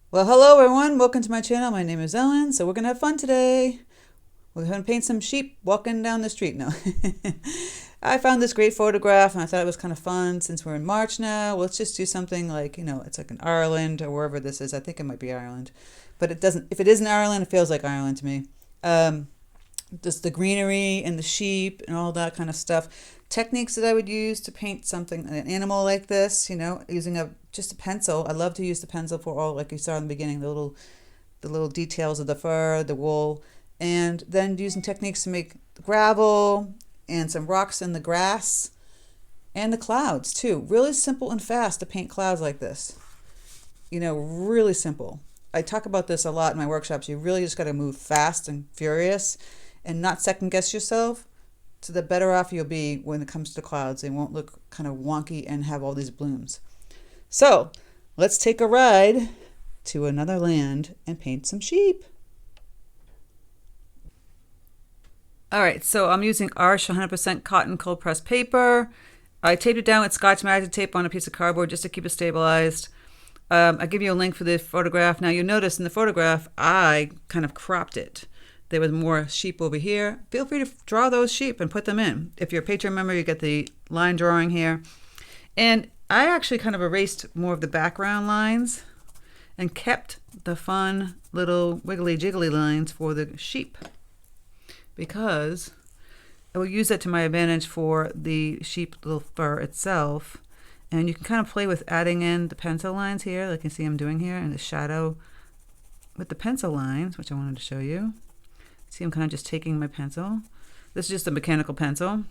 Well, hello everyone. Welcome to my channel. My name is Ellen. So we're gonna have fun today. We're gonna paint some sheep walking down the street now. I found this great photograph and I thought it was kind of fun since we're in March now. Let's just do something like, it's like in Ireland or wherever this is. I think it might be Ireland, but it doesn't. If it is in Ireland, it feels like Ireland to me. Um, just the greenery and the sheep and all that kind of stuff. Techniques that I would use to paint something, an animal like this, using just a pencil. I love to use the pencil for all, like you saw in the beginning, the little details of the fur, the wool, and then using techniques to make gravel and some rocks in the grass and the clouds too. Really simple and fast to paint clouds like this. Really simple. I talk about this a lot in my workshops. You really just got to move fast and furious and not second guess yourself. So the better off you'll be when it comes to clouds. They won't look kind of wonky and have all these blooms. So let's take a ride to another land and paint some sheep. All right, so I'm using Arch 100% cotton cold pressed paper. I taped it down with Scotch Magic tape on a piece of cardboard just to keep it stabilized. I'll give you a link for the photograph. Now you'll notice in the photograph, I kind of cropped it. There was more sheep over here. Feel free to draw those sheep and put them in. If you're a Patreon member, you get the line drawing here. And I actually kind of erased more of the background lines and kept the fun little wiggly jiggly lines for the sheep, because I will use that to my advantage for the sheep little fur itself. And you can kind of play with adding in the pencil lines here, like you see I'm doing here, and the shadow with the pencil lines, which I wanted to show you. See, I'm kind of just taking my pencil. This is just a mechanical pencil.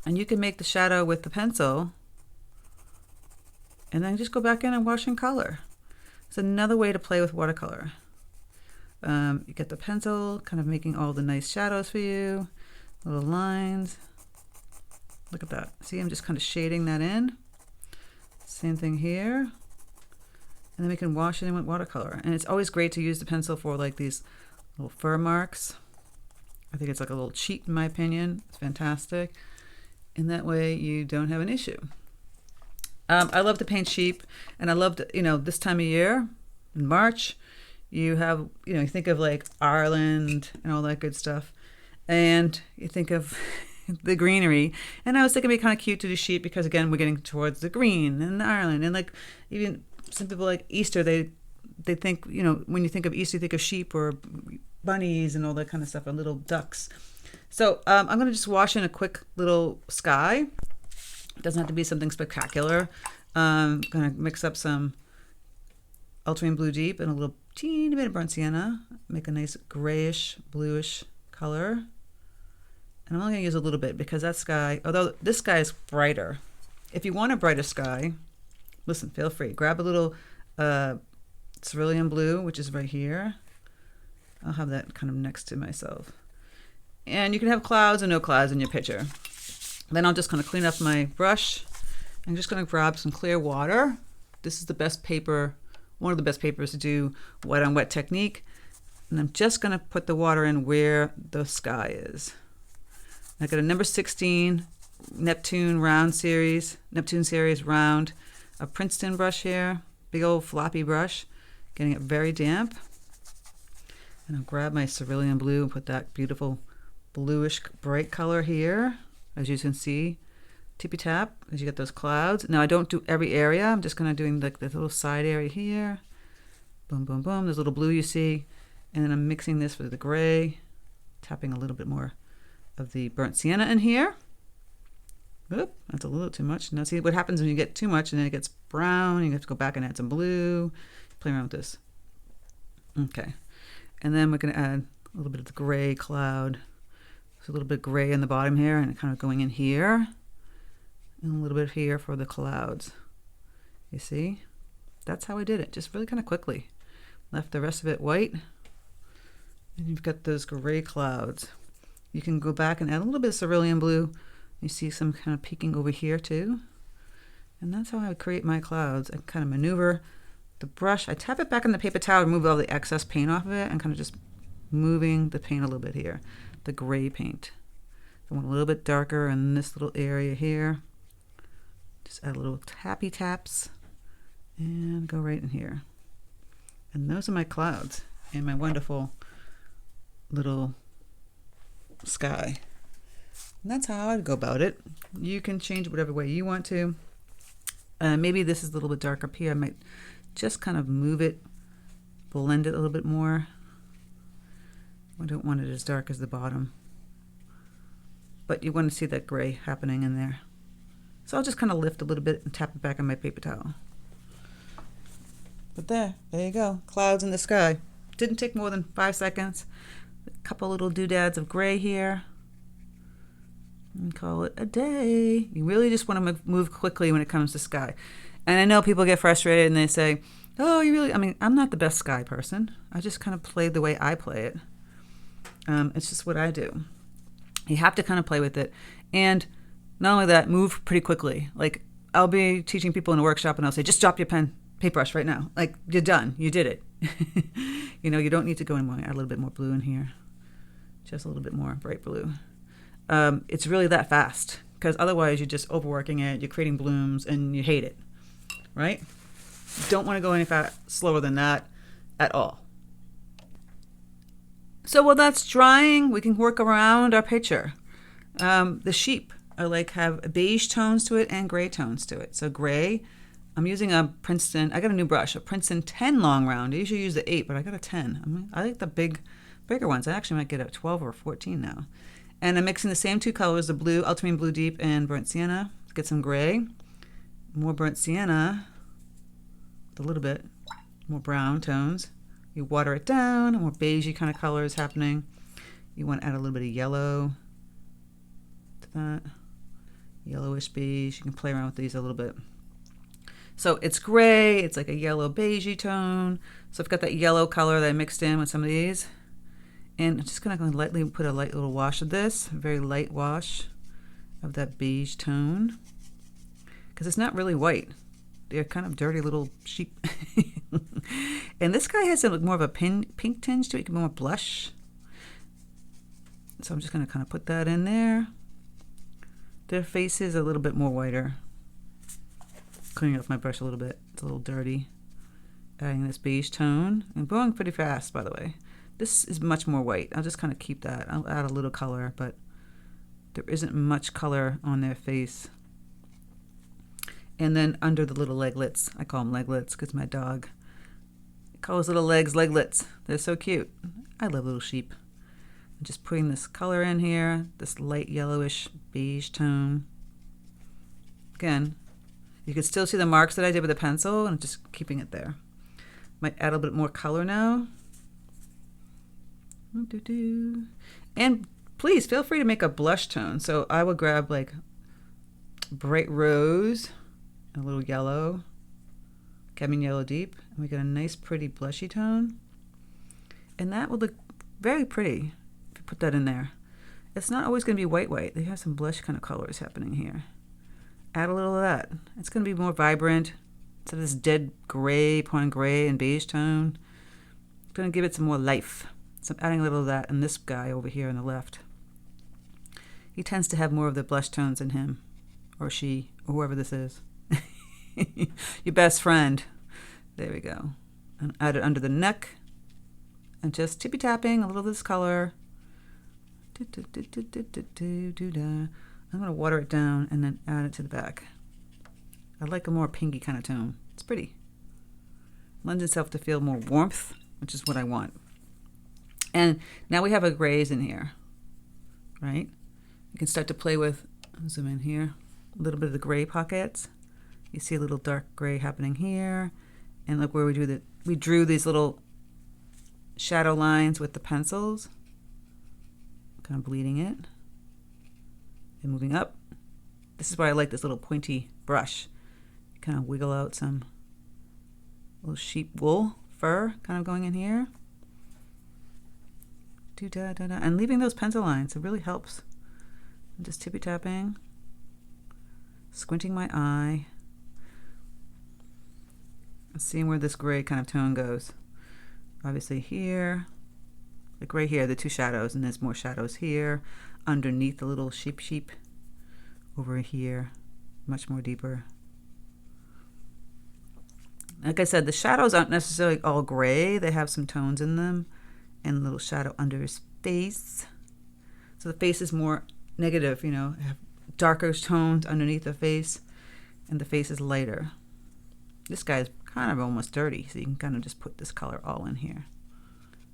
And you can make the shadow with the pencil and then just go back in and wash in color. It's another way to play with watercolor. You get the pencil, kind of making all the nice shadows for you, little lines. Look at that. See, I'm just kind of shading that in. Same thing here. And then we can wash it in with watercolor. And it's always great to use the pencil for like these little fur marks. I think it's like a little cheat in my opinion. It's fantastic. And that way you don't have an issue. I love to paint sheep, and I love to, this time of year, in March, you have, you think of like Ireland and all that good stuff. And you think of the greenery. And I was thinking it'd be kind of cute to do sheep because, again, we're getting towards the green and Ireland. And like even some people like Easter, they think, when you think of Easter, you think of sheep or bunnies and all that kind of stuff, and little ducks. So I'm going to just wash in a quick little sky. It doesn't have to be something spectacular. I'm going to mix up some ultramarine blue deep and a little teeny bit of burnt sienna. Make a nice grayish, bluish color. And I'm only going to use a little bit because that sky, although this sky is brighter. If you want a brighter sky, listen, feel free. Grab a little cerulean blue, which is right here. I'll have that kind of next to myself. And you can have clouds or no clouds in your picture. Then I'll just kind of clean up my brush. I'm just going to grab some clear water. This is the best paper, one of the best papers to do wet on wet technique. And I'm just going to put the water in where the sky is. I got a number 16 Neptune series round, a Princeton brush here, big old floppy brush, getting it very damp. And I'll grab my cerulean blue and put that beautiful bluish bright color here. As you can see, tippy tap as you get those clouds. Now I don't do every area. I'm just kind of doing like the little side area here. Boom, boom, boom. There's a little blue you see. And then I'm mixing this with the gray, tapping a little bit more of the burnt sienna in here. Oop, that's a little too much. Now see what happens when you get too much and then it gets brown. You have to go back and add some blue. Play around with this. Okay. And then we're going to add a little bit of the gray cloud. So a little bit gray in the bottom here and kind of going in here. And a little bit here for the clouds. You see? That's how I did it. Just really kind of quickly. Left the rest of it white. And you've got those gray clouds. You can go back and add a little bit of cerulean blue. You see some kind of peeking over here too. And that's how I would create my clouds. I kind of maneuver the brush. I tap it back in the paper towel to remove all the excess paint off of it and kind of just moving the paint a little bit here. The gray paint. I want a little bit darker in this little area here. Just add a little tappy taps and go right in here. And those are my clouds and my wonderful little sky. And that's how I'd go about it. You can change it whatever way you want to. Maybe this is a little bit darker up here. I might just kind of move it, blend it a little bit more. I don't want it as dark as the bottom. But you want to see that gray happening in there. So I'll just kind of lift a little bit and tap it back on my paper towel. But there you go. Clouds in the sky. Didn't take more than 5 seconds. A couple little doodads of gray here. And call it a day. You really just want to move quickly when it comes to sky. And I know people get frustrated and they say, oh, you really, I mean, I'm not the best sky person. I just kind of play the way I play it. It's just what I do. You have to kind of play with it. And not only that, move pretty quickly. Like, I'll be teaching people in a workshop and I'll say, just drop your paintbrush right now. Like, you're done. You did it. You know, you don't need to go anymore. Add a little bit more blue in here. Just a little bit more bright blue. It's really that fast, because otherwise you're just overworking it. You're creating blooms and you hate it, right? You don't want to go any slower than that at all. So while that's drying, we can work around our picture. The sheep are have beige tones to it and gray tones to it. So gray, I'm using a Princeton, I got a new brush, a Princeton 10 long round. I usually use the 8, but I got a 10. I like the bigger ones. I actually might get a 12 or a 14 now. And I'm mixing the same 2 colors, the blue, ultramarine blue deep, and burnt sienna. Get some gray, more burnt sienna, a little bit more brown tones. You water it down, more beigey kind of colors happening. You want to add a little bit of yellow to that. Yellowish beige. You can play around with these a little bit. So it's gray, it's like a yellow beigey tone. So I've got that yellow color that I mixed in with some of these. And I'm just going to lightly put a light little wash of this, a very light wash of that beige tone. Because it's not really white. They're kind of dirty little sheep. And this guy has more of a pink tinge to it. It can be more blush. So I'm just going to kind of put that in there. Their face is a little bit more whiter. Cleaning off my brush a little bit. It's a little dirty. Adding this beige tone. And going pretty fast, by the way. This is much more white. I'll just kind of keep that. I'll add a little color, but there isn't much color on their face. And then under the little leglets, I call them leglets because my dog calls little legs leglets. They're so cute. I love little sheep. I'm just putting this color in here, this light yellowish beige tone. Again, you can still see the marks that I did with the pencil, and I'm just keeping it there. Might add a little bit more color now. And please feel free to make a blush tone. So I would grab like bright rose, a little yellow, cadmium yellow deep, and we get a nice pretty blushy tone. And that would look very pretty if you put that in there. It's not always going to be white. They have some blush kind of colors happening here. Add a little of that. It's going to be more vibrant. Instead of this dead gray, pawn gray and beige tone, it's going to give it some more life. So I'm adding a little of that in this guy over here on the left. He tends to have more of the blush tones in him, or she, or whoever this is. Your best friend. There we go. And add it under the neck. And just tippy tapping a little of this color. I'm going to water it down and then add it to the back. I like a more pinky kind of tone. It's pretty. Lends itself to feel more warmth, which is what I want. And now we have a grays in here, right? You can start to play with, I'll zoom in here, a little bit of the gray pockets. You see a little dark gray happening here. And look where we drew these little shadow lines with the pencils. Kind of bleeding it. And moving up. This is why I like this little pointy brush. Kind of wiggle out some little sheep wool, fur kind of going in here. And leaving those pencil lines, it really helps. I'm just tippy tapping, squinting my eye, and seeing where this gray kind of tone goes. Obviously here, like right here, the 2 shadows, and there's more shadows here, underneath the little sheep, over here, much more deeper. Like I said, the shadows aren't necessarily all gray. They have some tones in them and a little shadow under his face. So the face is more negative, you know, have darker tones underneath the face, and the face is lighter. This guy is kind of almost dirty, so you can kind of just put this color all in here.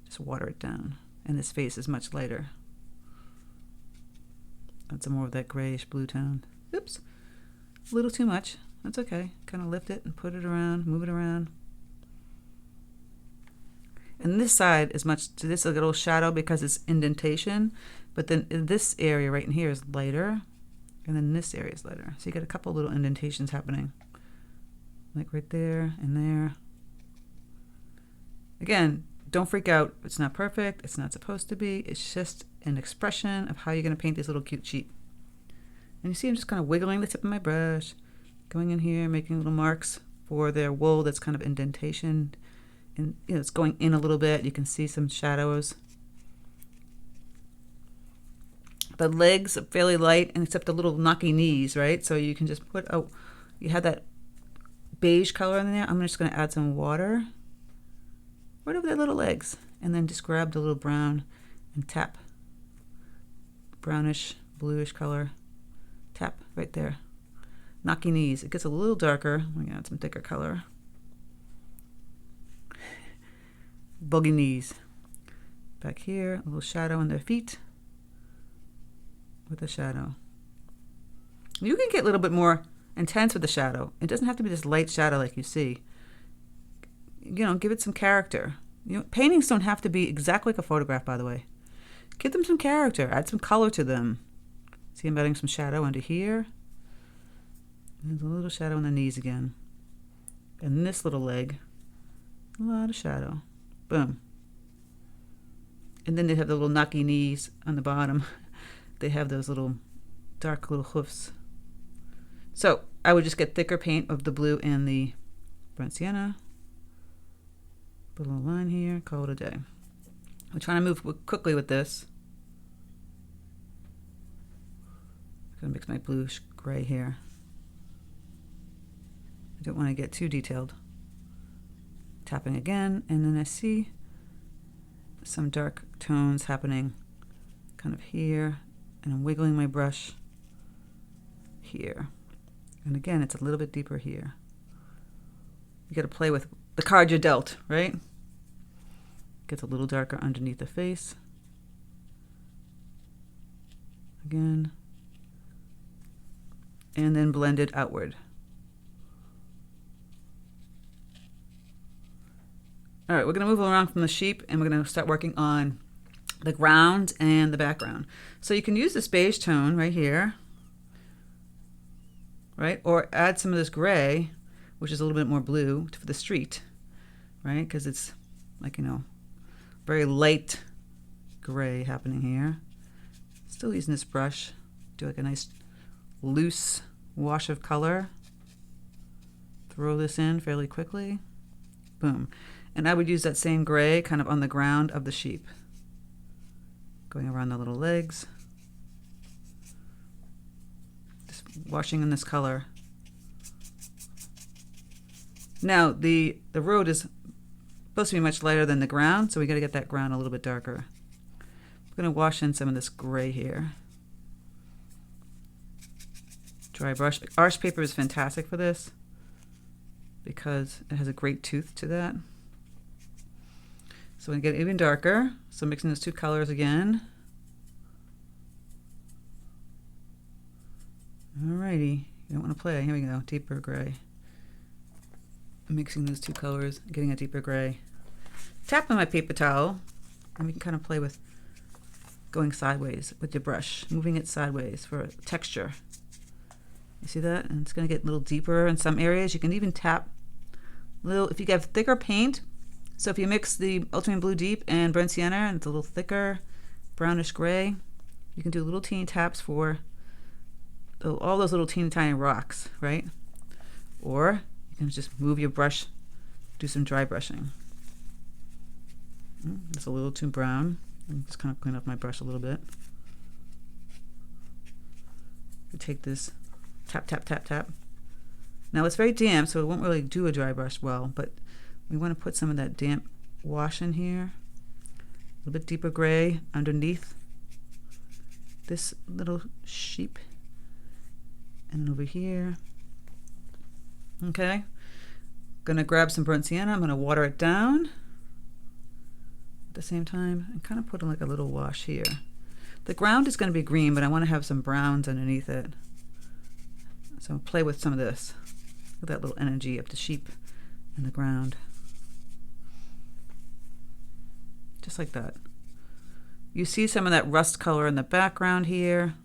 Just water it down. And his face is much lighter. That's more of that grayish blue tone. Oops, a little too much. That's okay. Kind of lift it and put it around, move it around. And this side is much, to this a little shadow because it's indentation, but then this area right in here is lighter, and then this area is lighter. So you get a couple little indentations happening, like right there and there. Again, don't freak out. It's not perfect. It's not supposed to be. It's just an expression of how you're going to paint this little cute sheep. And you see I'm just kind of wiggling the tip of my brush, going in here, making little marks for their wool that's kind of indentation. And you know, it's going in a little bit. You can see some shadows. The legs are fairly light, and except the little knocky knees, right? So you can just put, oh, you had that beige color in there. I'm just going to add some water right over their little legs, and then just grab the little brown and tap. Brownish, bluish color. Tap right there. Knocky knees. It gets a little darker. I'm going to add some thicker color. Buggy knees. Back here, a little shadow on their feet with a shadow. You can get a little bit more intense with the shadow. It doesn't have to be this light shadow like you see. You know, give it some character. You know, paintings don't have to be exactly like a photograph, by the way. Give them some character. Add some color to them. See, I'm adding some shadow under here. There's a little shadow on the knees again. And this little leg, a lot of shadow. Boom. And then they have the little knocky knees on the bottom. They have those little dark little hoofs. So I would just get thicker paint of the blue and the burnt sienna. Put a little line here, call it a day. I'm trying to move quickly with this. I'm going to mix my bluish gray here. I don't want to get too detailed. Tapping again, and then I see some dark tones happening kind of here, and I'm wiggling my brush here. And again, it's a little bit deeper here. You got to play with the card you're dealt, right? Gets a little darker underneath the face. Again. And then blend it outward. All right, we're going to move around from the sheep, and we're going to start working on the ground and the background. So you can use this beige tone right here, right? Or add some of this gray, which is a little bit more blue, for the street, right? Because it's like, you know, very light gray happening here. Still using this brush, do like a nice loose wash of color. Throw this in fairly quickly. Boom. And I would use that same gray kind of on the ground of the sheep. Going around the little legs. Just washing in this color. Now, the road is supposed to be much lighter than the ground, so we got to get that ground a little bit darker. I'm going to wash in some of this gray here. Dry brush. Arch paper is fantastic for this because it has a great tooth to that. So we get even darker. So mixing those two colors again. Alrighty, you don't want to play. Here we go, deeper gray. Mixing those two colors, getting a deeper gray. Tap on my paper towel, and we can kind of play with going sideways with your brush, moving it sideways for texture. You see that? And it's going to get a little deeper in some areas. You can even tap little, if you have thicker paint. So if you mix the ultramarine blue deep and burnt sienna, and it's a little thicker, brownish gray, you can do little teeny taps for all those little teeny tiny rocks, right? Or you can just move your brush, do some dry brushing. It's a little too brown. Just kind of clean up my brush a little bit. You take this, tap, tap, tap, tap. Now it's very damp, so it won't really do a dry brush well, but we want to put some of that damp wash in here. A little bit deeper gray underneath this little sheep. And over here. Okay. Gonna grab some burnt sienna. I'm gonna water it down at the same time and kind of put like a little wash here. The ground is gonna be green, but I want to have some browns underneath it. So I'll play with some of this. With that little energy of the sheep and the ground. Just like that. You see some of that rust color in the background here.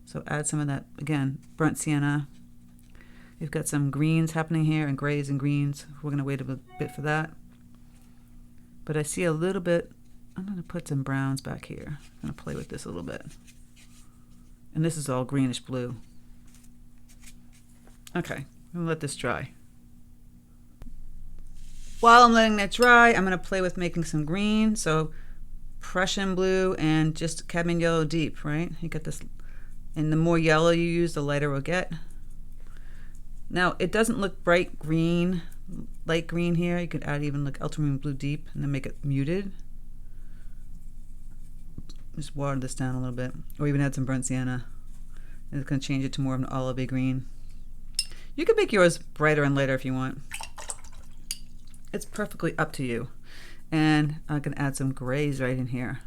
So add some of that, again, burnt sienna. You've got some greens happening here, and grays and greens. We're going to wait a bit for that. But I see a little bit, I'm going to put some browns back here. I'm going to play with this a little bit. And this is all greenish blue. Okay, I'm going to let this dry. While I'm letting that dry, I'm going to play with making some green. So Prussian blue and just cadmium yellow deep, right? You get this. And the more yellow you use, the lighter we'll get. Now, it doesn't look bright green, light green here. You could add even like ultramarine blue deep and then make it muted. Just water this down a little bit. Or even add some burnt sienna. And it's going to change it to more of an olivey green. You can make yours brighter and lighter if you want. It's perfectly up to you. And I can add some grays right in here.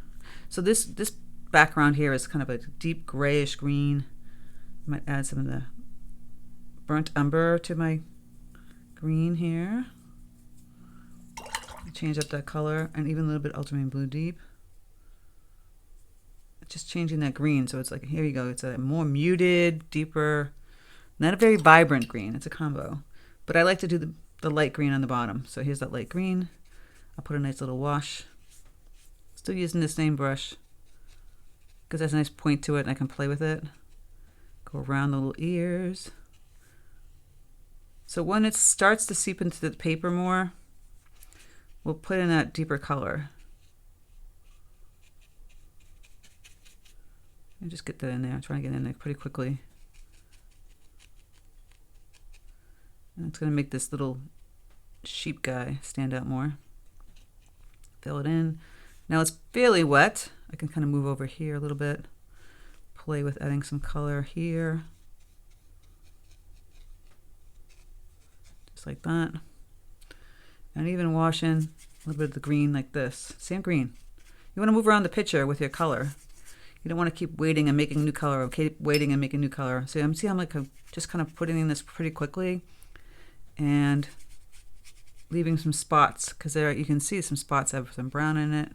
So this background here is kind of a deep grayish green. I might add some of the burnt umber to my green here. Change up that color, and even a little bit ultramarine blue deep. Just changing that green, so it's like, here you go, it's a more muted, deeper, not a very vibrant green, it's a combo. But I like to do the light green on the bottom. So here's that light green. I'll put a nice little wash. Still using the same brush, because there's a nice point to it and I can play with it. Go around the little ears. So when it starts to seep into the paper more, we'll put in that deeper color. And just get that in there. I'm trying to get in there pretty quickly. And it's going to make this little sheep guy stand out more. Fill it in. Now it's fairly wet. I can kind of move over here a little bit. Play with adding some color here. Just like that. And even wash in a little bit of the green like this. Same green. You want to move around the picture with your color. You don't want to keep waiting and making new color, or keep waiting and making new color. So see how I'm like just kind of putting in this pretty quickly and leaving some spots, because there you can see some spots have some brown in it.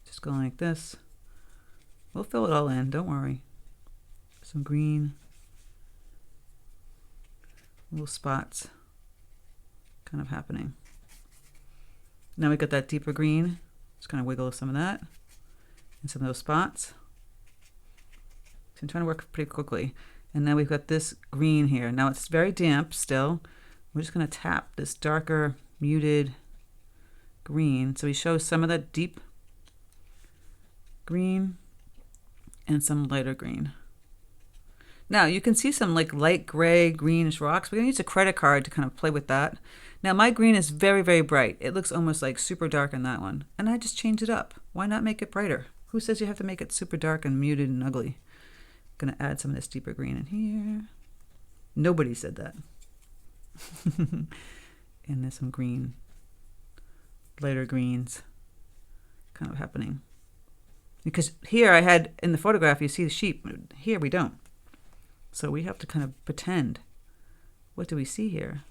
Just going like this. We'll fill it all in, don't worry. Some green. Little spots kind of happening. Now we got that deeper green. Just kind of wiggle some of that and some of those spots. So I'm trying to work pretty quickly. And now we've got this green here. Now it's very damp still. We're just going to tap this darker muted green. So we show some of that deep green and some lighter green. Now you can see some like light gray, greenish rocks. We're going to use a credit card to kind of play with that. Now my green is very, very bright. It looks almost like super dark in that one. And I just changed it up. Why not make it brighter? Who says you have to make it super dark and muted and ugly? I'm going to add some of this deeper green in here. Nobody said that. And there's some green, lighter greens kind of happening. Because here I had, in the photograph, you see the sheep. Here we don't. So we have to kind of pretend. What do we see here?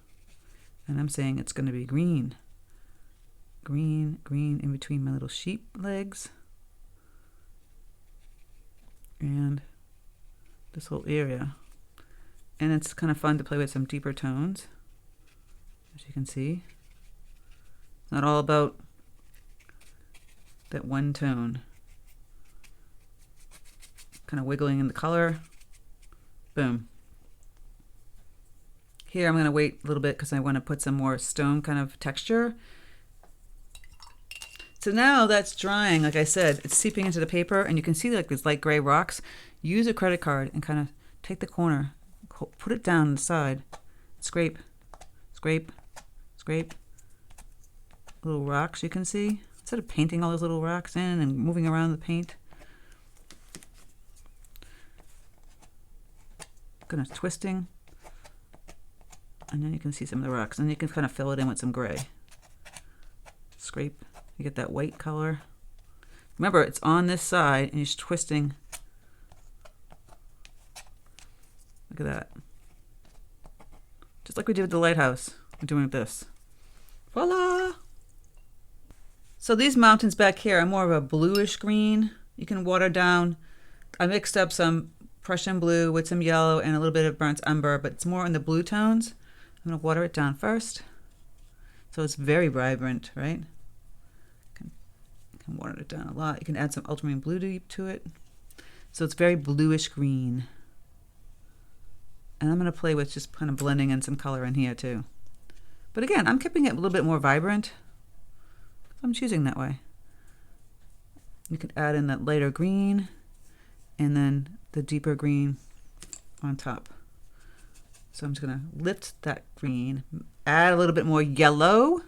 And I'm saying it's going to be green. Green, green in between my little sheep legs. And this whole area. And it's kind of fun to play with some deeper tones, as you can see. It's not all about that one tone. Kind of wiggling in the color. Boom. Here I'm going to wait a little bit because I want to put some more stone kind of texture. So now that's drying, like I said, it's seeping into the paper, and you can see like these light gray rocks. Use a credit card and kind of take the corner put it down the side. Scrape, scrape, scrape. Little rocks you can see. Instead of painting all those little rocks in and moving around the paint. Kind of twisting. And then you can see some of the rocks. And you can kind of fill it in with some gray. Scrape. You get that white color. Remember, it's on this side and you're just twisting. Look at that. Just like we did with the lighthouse. We're doing this. Voila! So these mountains back here are more of a bluish green. You can water down. I mixed up some Prussian blue with some yellow and a little bit of burnt umber, but it's more in the blue tones. I'm going to water it down first. So it's very vibrant, right? You can water it down a lot. You can add some ultramarine blue to it. So it's very bluish green. And I'm going to play with just kind of blending in some color in here too. But again, I'm keeping it a little bit more vibrant. I'm choosing that way. You can add in that lighter green and then the deeper green on top. So I'm just going to lift that green, add a little bit more yellow.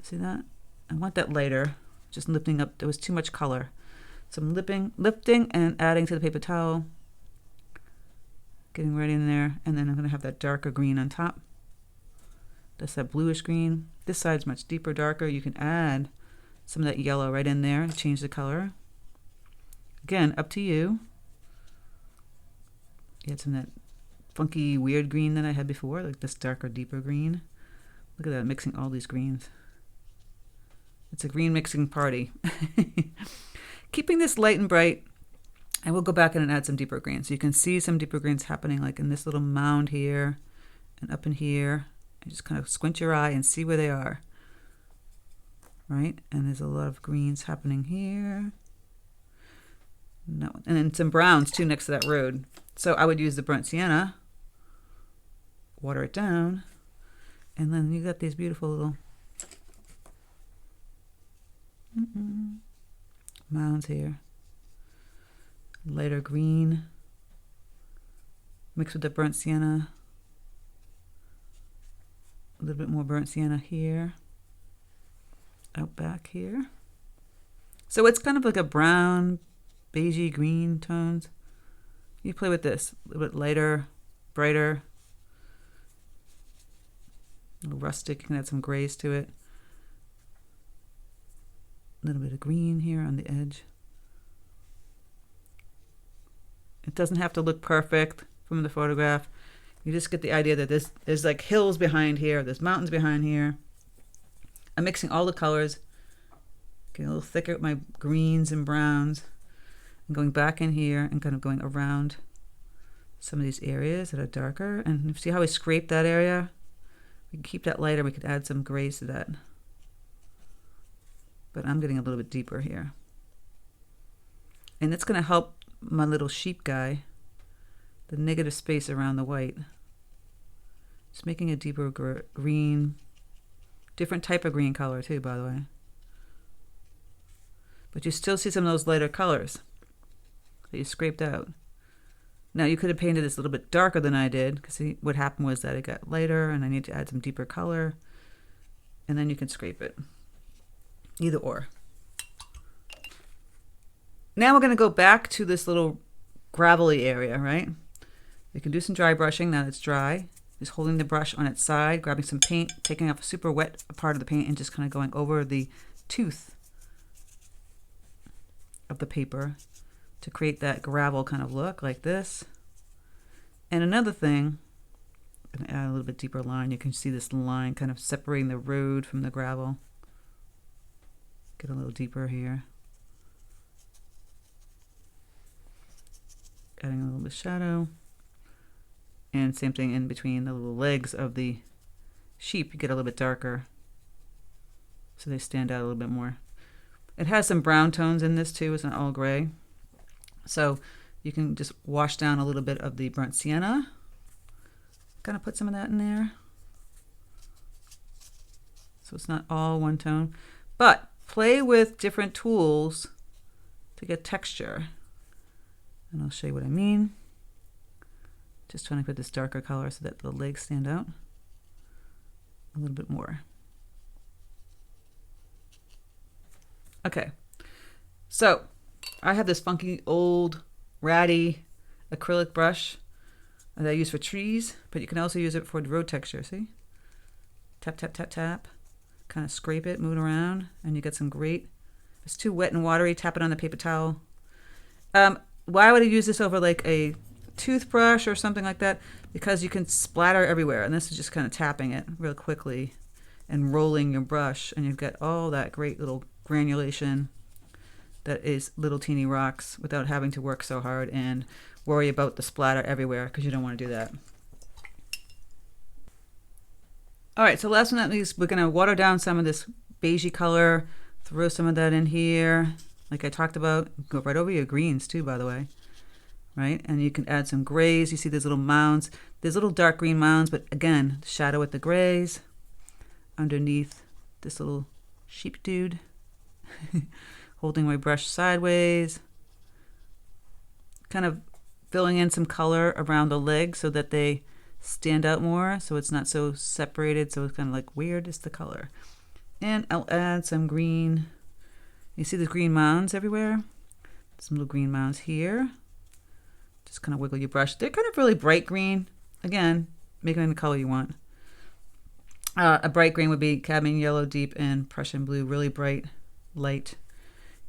See that? I want that lighter, just lifting up. There was too much color. So I'm lifting and adding to the paper towel. Getting right in there. And then I'm going to have that darker green on top. That's that bluish green. This side's much deeper, darker. You can add some of that yellow right in there to change the color. Again, up to you. You had some of that funky, weird green that I had before, like this darker, deeper green. Look at that, mixing all these greens. It's a green mixing party. Keeping this light and bright, I will go back in and add some deeper greens. So you can see some deeper greens happening, like in this little mound here and up in here. And just kind of squint your eye and see where they are. Right? And there's a lot of greens happening here. No, and then some browns too next to that road. So I would use the burnt sienna, water it down, and then you got these beautiful little mounds here. Lighter green, mixed with the burnt sienna. A little bit more burnt sienna here, out back here. So it's kind of like a brown, beigey green tones. You play with this, a little bit lighter, brighter, a little rustic. You can add some grays to it. A little bit of green here on the edge. It doesn't have to look perfect from the photograph. You just get the idea that there's like hills behind here, there's mountains behind here. I'm mixing all the colors, getting a little thicker with my greens and browns, and going back in here and kind of going around some of these areas that are darker. And see how I scraped that area? We can keep that lighter, we could add some grays to that. But I'm getting a little bit deeper here. And it's going to help my little sheep guy, the negative space around the white. Just making a deeper green, different type of green color too, by the way. But you still see some of those lighter colors that you scraped out. Now you could have painted this a little bit darker than I did, because what happened was that it got lighter and I need to add some deeper color, and then you can scrape it. Either or. Now we're going to go back to this little gravelly area, right? You can do some dry brushing now that it's dry. Just holding the brush on its side, grabbing some paint, taking off a super wet part of the paint and just kind of going over the tooth of the paper to create that gravel kind of look like this. And another thing, I'm going to add a little bit deeper line. You can see this line kind of separating the road from the gravel. Get a little deeper here. Adding a little bit of shadow. And same thing in between the little legs of the sheep. You get a little bit darker, so they stand out a little bit more. It has some brown tones in this too. It's not all gray. So you can just wash down a little bit of the burnt sienna. Kind of put some of that in there. So it's not all one tone. But play with different tools to get texture. And I'll show you what I mean. Just trying to put this darker color so that the legs stand out a little bit more. Okay, so I have this funky old ratty acrylic brush that I use for trees, but you can also use it for the road texture. See? Tap, tap, tap, tap. Kind of scrape it, move it around, and you get some great. If it's too wet and watery, tap it on the paper towel. Why would I use this over like a toothbrush or something like that? Because you can splatter everywhere, and this is just kind of tapping it real quickly and rolling your brush, and you've got all that great little granulation that is little teeny rocks without having to work so hard and worry about the splatter everywhere, because you don't want to do that. All right, so last but not least, we're going to water down some of this beigey color, throw some of that in here. Like I talked about, go right over your greens too, by the way, right? And you can add some grays. You see these little mounds. There's little dark green mounds, but again, shadow with the grays underneath this little sheep dude. Holding my brush sideways. Kind of filling in some color around the legs so that they stand out more, so it's not so separated, so it's kind of like weird is the color. And I'll add some green. You see the green mounds everywhere? Some little green mounds here. Just kind of wiggle your brush. They're kind of really bright green. Again, make them in the color you want. A bright green would be cadmium yellow deep and Prussian blue, really bright, light.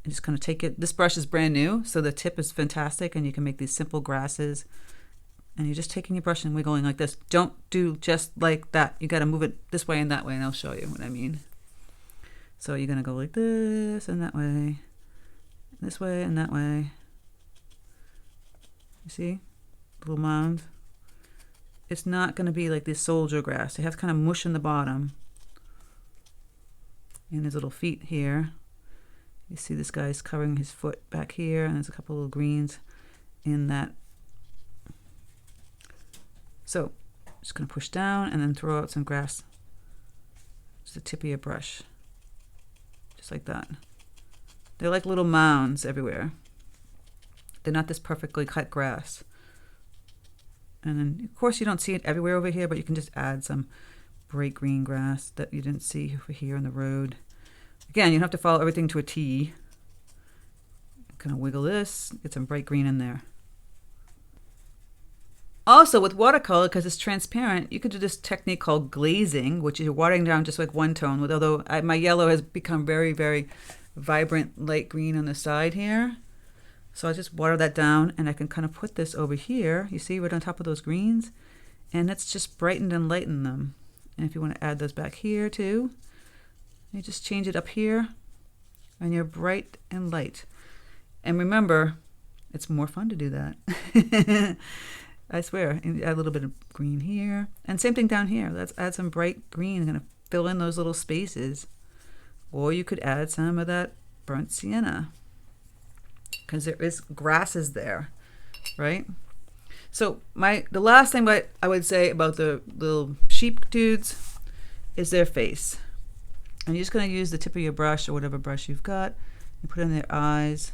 And just kind of take it. This brush is brand new, so the tip is fantastic, and you can make these simple grasses. And you're just taking your brush and wiggling like this. Don't do just like that. You got to move it this way and that way, and I'll show you what I mean. So you're going to go like this and that way and that way. You see? Little mound. It's not going to be like this soldier grass. You have to kind of mush in the bottom. And his little feet here. You see this guy's covering his foot back here, and there's a couple little greens in that. So just going to push down and then throw out some grass. Just the tip of your brush. Just like that. They're like little mounds everywhere. They're not this perfectly cut grass. And then, of course, you don't see it everywhere over here, but you can just add some bright green grass that you didn't see over here on the road. Again, you don't have to follow everything to a T. Kind of wiggle this, get some bright green in there. Also, with watercolor, because it's transparent, you could do this technique called glazing, which is watering down just like one tone. Although my yellow has become very, very vibrant light green on the side here. So I just water that down, and I can kind of put this over here. You see, right on top of those greens? And it's just brightened and lightened them. And if you want to add those back here too, you just change it up here, and you're bright and light. And remember, it's more fun to do that. I swear. And add a little bit of green here. And same thing down here. Let's add some bright green. I'm going to fill in those little spaces. Or you could add some of that burnt sienna, because there is grasses there, right? So the last thing I would say about the little sheep dudes is their face. And you're just going to use the tip of your brush or whatever brush you've got and put in their eyes.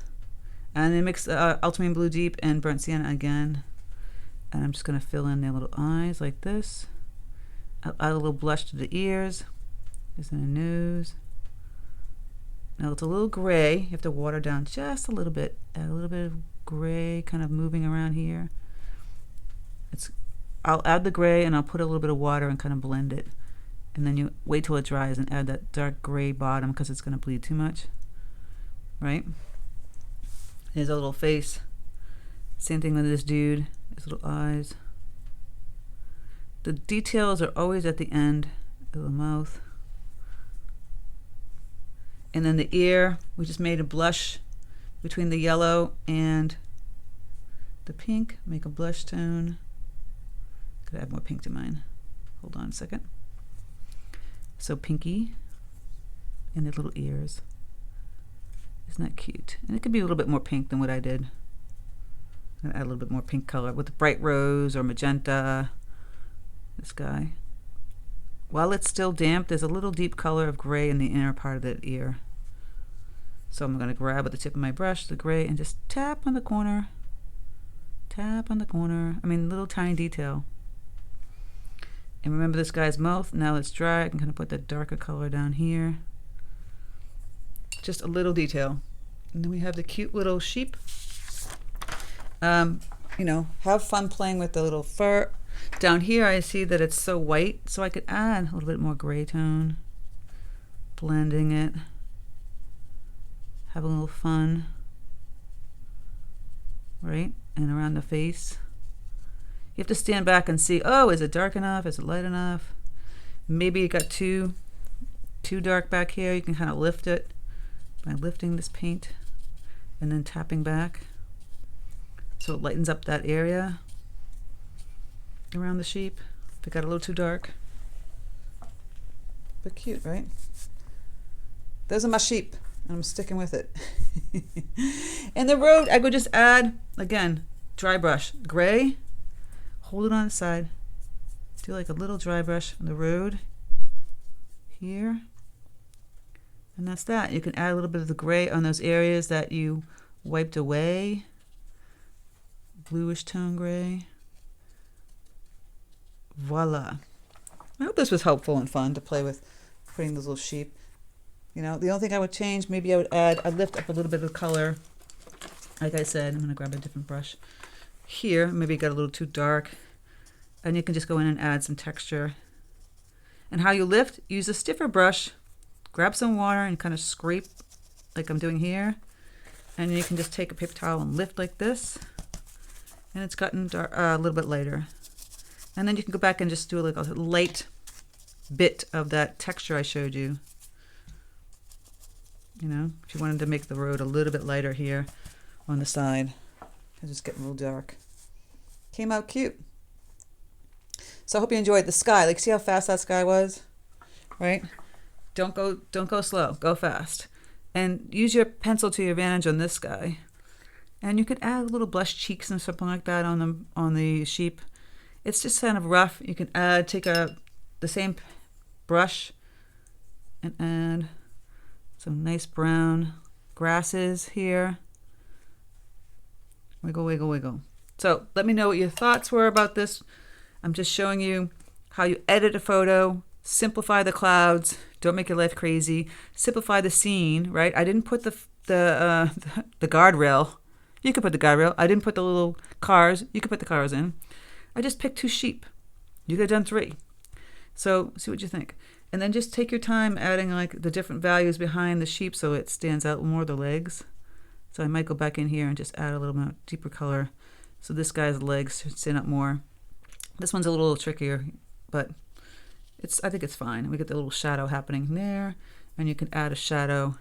And then mix ultramarine blue deep and burnt sienna again. And I'm just going to fill in their little eyes like this. I'll add a little blush to the ears. There's their nose. Now it's a little gray. You have to water down just a little bit. Add a little bit of gray kind of moving around here. I'll add the gray and I'll put a little bit of water and kind of blend it. And then you wait till it dries and add that dark gray bottom, because it's going to bleed too much. Right? Here's a little face. Same thing with this dude. His little eyes. The details are always at the end of the mouth. And then the ear, we just made a blush between the yellow and the pink. Make a blush tone. Could add more pink to mine. Hold on a second. So pinky and the little ears. Isn't that cute? And it could be a little bit more pink than what I did. I'm gonna add a little bit more pink color with bright rose or magenta. This guy. While it's still damp, there's a little deep color of gray in the inner part of the ear. So I'm going to grab with the tip of my brush the gray and just tap on the corner. Tap on the corner. I mean, little tiny detail. And remember this guy's mouth. Now it's dry. I can kind of put that darker color down here. Just a little detail. And then we have the cute little sheep. You know, have fun playing with the little fur. Down here I see that it's so white, so I could add a little bit more gray tone. Blending it. Have a little fun. Right? And around the face. You have to stand back and see, oh, is it dark enough? Is it light enough? Maybe it got too dark back here. You can kind of lift it by lifting this paint and then tapping back. So it lightens up that area around the sheep. If it got a little too dark. But cute, right? Those are my sheep. And I'm sticking with it. And the road, I could just add, again, dry brush. Gray, hold it on the side. Do like a little dry brush on the road here. And that's that. You can add a little bit of the gray on those areas that you wiped away. Bluish tone gray. Voila. I hope this was helpful and fun to play with putting those little sheep. You know, the only thing I would change, maybe I would add, I'd lift up a little bit of color. Like I said, I'm going to grab a different brush. Here, maybe it got a little too dark. And you can just go in and add some texture. And how you lift, use a stiffer brush. Grab some water and kind of scrape like I'm doing here. And you can just take a paper towel and lift like this. And it's gotten dark, a little bit lighter. And then you can go back and just do like a light bit of that texture I showed you. You know, if you wanted to make the road a little bit lighter here on the side. It's just getting a little dark. Came out cute. So I hope you enjoyed the sky. Like, see how fast that sky was? Right? Don't go slow. Go fast. And use your pencil to your advantage on this guy. And you could add a little blush cheeks and something like that on the sheep. It's just kind of rough. You can take the same brush and add some nice brown grasses here. Wiggle, wiggle, wiggle. So let me know what your thoughts were about this. I'm just showing you how you edit a photo, simplify the clouds, don't make your life crazy, simplify the scene, right? I didn't put the guardrail. You could put the guardrail. I didn't put the little cars. You could put the cars in. I just picked 2 sheep. You could have done 3. So see what you think. And then just take your time adding like the different values behind the sheep so it stands out more, the legs. So I might go back in here and just add a little more deeper color. So this guy's legs should stand out more. This one's a little trickier, but I think it's fine. We get the little shadow happening there, and you can add a shadow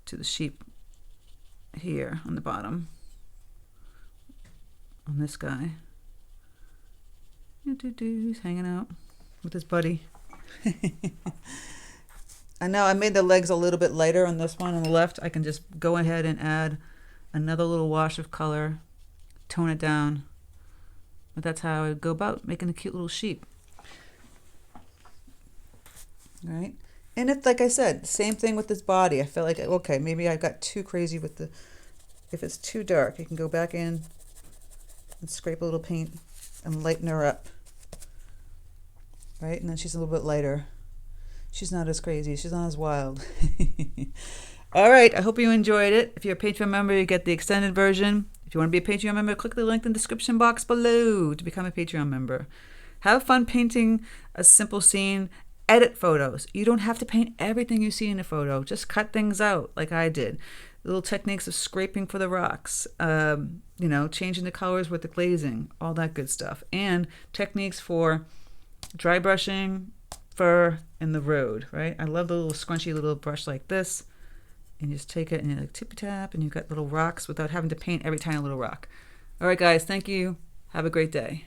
to the sheep here on the bottom on this guy. He's hanging out with his buddy. I know I made the legs a little bit lighter on this one on the left. I can just go ahead and add another little wash of color, tone it down. But that's how I would go about making a cute little sheep. All right. And it's like I said, same thing with this body. I feel like, okay, maybe I got too crazy with if it's too dark, you can go back in and scrape a little paint and lighten her up. Right? And then she's a little bit lighter. She's not as crazy. She's not as wild. All right. I hope you enjoyed it. If you're a Patreon member, you get the extended version. If you want to be a Patreon member, click the link in the description box below to become a Patreon member. Have fun painting a simple scene. Edit photos. You don't have to paint everything you see in a photo. Just cut things out like I did. Little techniques of scraping for the rocks. Changing the colors with the glazing. All that good stuff. And techniques for dry brushing, fur, and the road, right? I love the little scrunchy little brush like this. And you just take it and you like tippy tap and you've got little rocks without having to paint every tiny little rock. All right, guys, thank you. Have a great day.